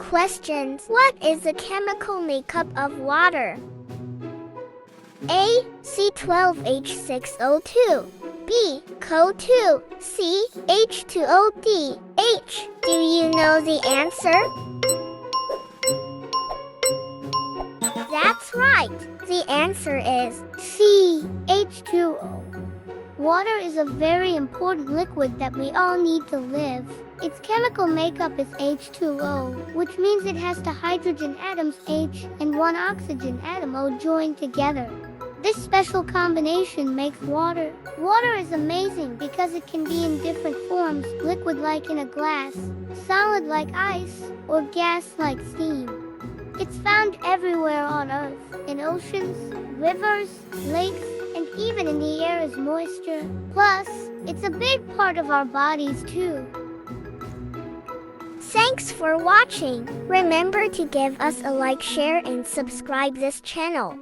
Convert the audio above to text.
questions. What is the chemical makeup of water? A. C12H6O2. B. CO2. C. H2OD. H. Do you know the answer? That's right. The answer is C. H2O. Water is a very important liquid that we all need to live. Its chemical makeup is H2O, which means it has two hydrogen atoms H and one oxygen atom O joined together. This special combination makes water. Water is amazing because it can be in different forms, liquid like in a glass, solid like ice, or gas like steam. It's found everywhere on Earth, in oceans, rivers, lakes, and even in the air as moisture. Plus, it's a big part of our bodies too. Thanks for watching. Remember to give us a like, share, and subscribe this channel.